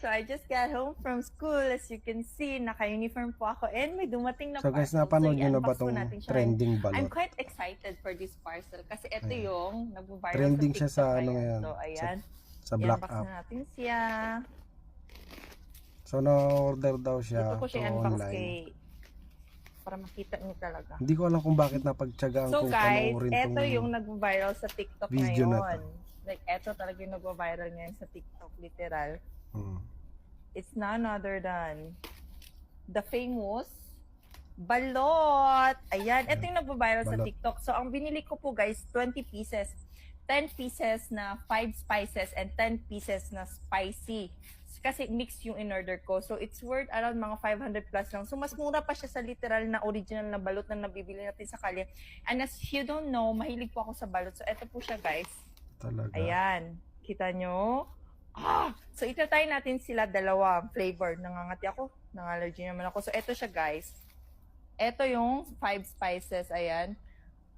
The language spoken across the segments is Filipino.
So I just got home from school. As you can see, naka-uniform po ako and may dumating na So guys, parcel. napanood nyo na ba i-unbox po tong natin siya. trending I'm balot? quite excited for this parcel kasi ito Ayan. yung nag-viral Trending sa siya TikTok sa ano ngayon. ngayon, So ayan, sa Black i-unbox App. na natin siya. So na-order daw siya Dito ko siya i-unbox online. para makita niyo talaga. Hindi ko alam kung bakit napagtiyagaan So kung guys, panoorin ito tong yung nag-viral sa TikTok video na ngayon. to. Like, ito talaga yung nag-viral ngayon sa TikTok, literal. Hmm. It's none other than the famous balot. Ayan, ito yung nag-viral sa Balot. TikTok. So, ang binili ko po guys, 20 pieces. 10 pieces na 5 spices and 10 pieces na spicy. Kasi mix yung in-order ko. So, it's worth around mga 500 plus lang. So, mas mura pa siya sa literal na original na balot na nabibili natin sa kalye. And as you don't know, mahilig po ako sa balot. So, ito po siya guys. Talaga. Ayan. Kita nyo? So, itatry natin sila dalawa flavor. Nangangati ako. Nang-allergy naman ako. So, ito siya guys. Ito yung 5 spices. Ayan.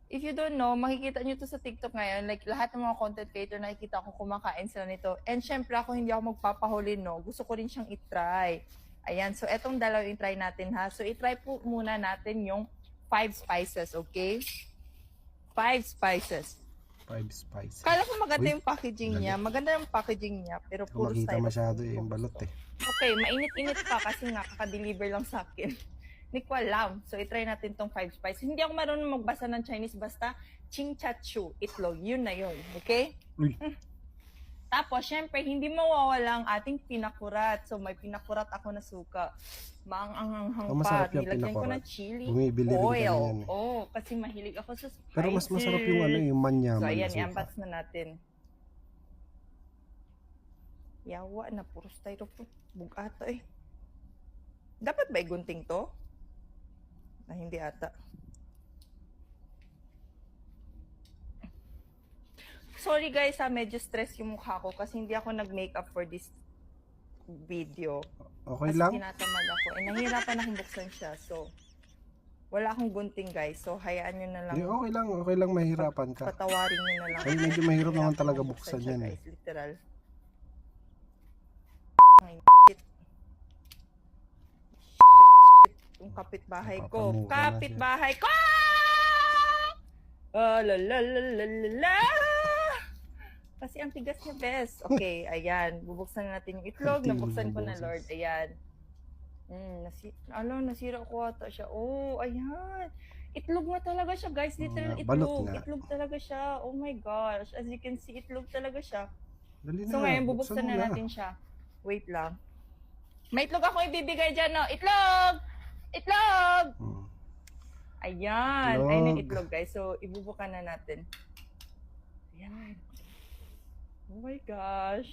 If you don't know, makikita nyo to sa TikTok ngayon. Like, lahat ng mga content creator nakikita ko kumakain sila nito. And syempre ako, hindi ako magpapahuli, no? Gusto ko rin siyang itry. Ayan. So, etong dalawa yung try natin, ha? So, itry po muna natin yung 5 spices, okay? 5 spices. 5 spices. Kala ko maganda Uy, yung packaging niya. Maganda yung packaging niya. Pero Hindi ko puro makita styrofoam masyado eh, yung po balot gusto. eh. Okay, mainit-init pa kasi nga kakadeliver lang sa akin. Hindi ko alam. So, itry natin tong 5 spices. Hindi ako marunong magbasa ng Chinese. Basta, ching-cha-chu, itlog. Yun na yun. Okay? Uy. Tapos, syempre, hindi mawawala ang ating pinakurat. So, may pinakurat ako na suka. Maanganghang Oh, masarap pa. yung Nilagyan ko pinakurat. ng chili Bumibili rin kami oil. yan eh. Oh, kasi mahilig ako sa spicy. Pero mas masarap yung ano, yung manyaman So, na ayan, suka. i-unbox na natin. Yawa na, puro styrofoam. Bugato eh. Dapat ba igunting to? Ah, hindi ata. Sorry guys, medyo stress yung mukha ko kasi hindi ako nag-makeup for this video. Okay Kasi lang? tinatamad ako. Nahihirapan akong buksan siya. So, wala akong gunting guys. So, hayaan nyo na lang. Hindi, okay lang. Okay lang mahirapan ka. Patawarin nyo na lang. Ay, medyo mahirap naman Hirap talaga akong buksan siya, yan eh. guys. Literal. Ay, yung kapitbahay ko. Napapamuka na Kapitbahay ko! La la la la la la! Kasi ang tigas niya, bes. Okay, ayan. Bubuksan na natin yung itlog. Ang Nabuksan tingin ko ng na, boses. Lord. Ayan. Nasira ko ata siya. Oh, ayan. Itlog na talaga siya, guys. Literal balot itlog. nga. Itlog talaga siya. Oh my gosh. As you can see, itlog talaga siya. Dali So na, ngayon, bubuksan buksan mo na natin siya. Wait lang. May itlog ako ibibigay dyan, no? Itlog! Itlog! Hmm. Ayan. Itlog. Ayun yung itlog, guys. So, ibubukan na natin. Ayan. Oh my gosh.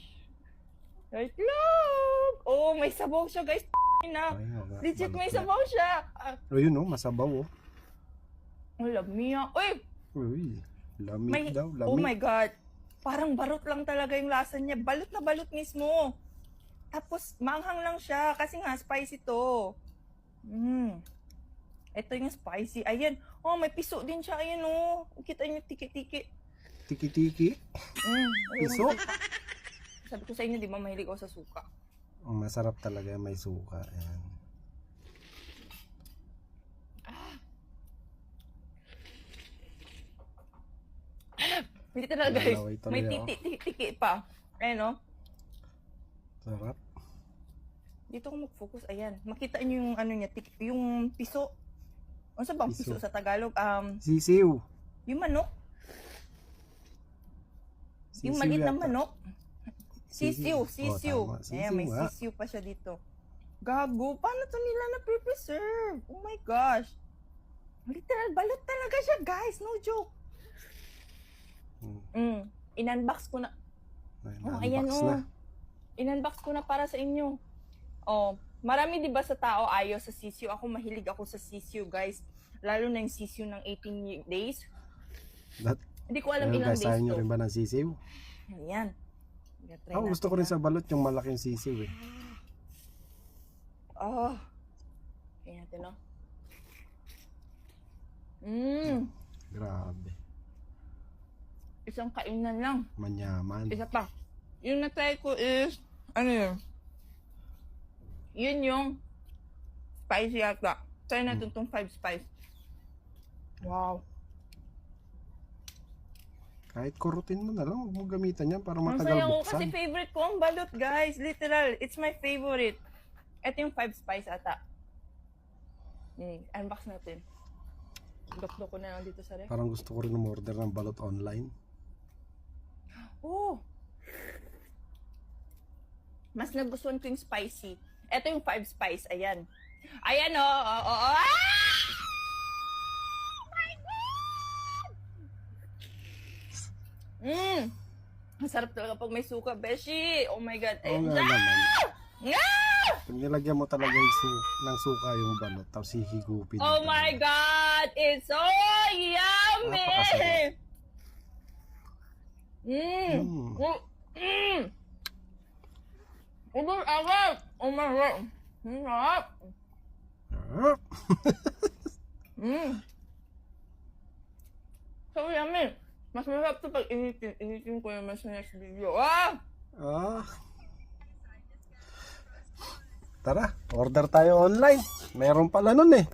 Itlog! Oh, may sabaw siya, guys. Na. Ay, nga, Legit, balot may nga. sabaw siya. Oh, yun oh, masabaw oh. Ang lamiya. Uy! Uy, lamig May, daw, lamig. oh my God. Parang barot lang talaga yung lasa niya. Balot na balot mismo. Tapos, manghang lang siya. Kasi nga, spicy to. Ito yung spicy. Ayan. Oh, may piso din siya. Ayan oh. Kita niyo, tiki-tiki. Tiki-tiki? Ayun, Piso? Sabi ko sa inyo, di ba, mahilig ako sa suka. Masarap talaga, may suka. Ayan. Hindi talaga, guys. Lalaway tuloy May ako. tiki pa. Ayan oh. Sarap. Dito ko mag-focus. Ayan. Makita niyo yung ano niya, yung piso. Ano sa bang piso Piso. sa Tagalog? Sisiw. Yung manok. Yung Sisiw maliit na yata. manok. Sisiw, Oh, sisiw. tama. Ayan, may Sisiw nga. sisiw pa siya dito. Gago, paano to nila na-preserve? Oh my gosh. Literal, balot talaga siya, guys. No joke. In-unbox ko na. Oh, ayan Na-unbox oh. na. In-unbox ko na para sa inyo. Oh, marami 'di ba sa tao ayaw sa sisiw. Ako mahilig ako sa sisiw, guys. Lalo na yung sisiw ng 18 days. Hindi ko alam Ayun, ilang guys, days ayaw nyo to. rin ba ng sisiw? Ayan. Ako gusto ko rin sa balot yung malaking sisiw eh. Oh. Ayan natin, no? Grabe. Isang kainan lang. Manyaman. Isa pa. Yung na-try ko is, ano yun? Yun yung spicy yata. Try natin itong 5 spice. Wow. Kahit kurutin mo na lang, huwag mo gamitan yan para matagal Masaya ko kasi buksan. favorite ko ang balot, guys. Literal, it's my favorite. Ito yung 5 spice ata. Unbox natin. Dokdo ko na lang dito sa ref. Parang gusto ko rin umorder ng balot online. Oh! Mas nagustuhan ko yung spicy. Ito yung 5 spice. Ayan. Ayan o. Oh. Ah! My God! Masarap talaga pag may suka, Beshi. Oh my God. Oo nga naman. Ah! Pag nilagyan mo talaga ng suka yung balot, tapos hihigupin. Oh mo my talaga. God! It's so yummy! Napakasarap. Ubus agad! Oh my God! Sarap! Ah, So yummy! Mas masarap ito pag initin. Initin ko naman sa next video. Ah! ah. Tara, order tayo online. Meron pala nun eh.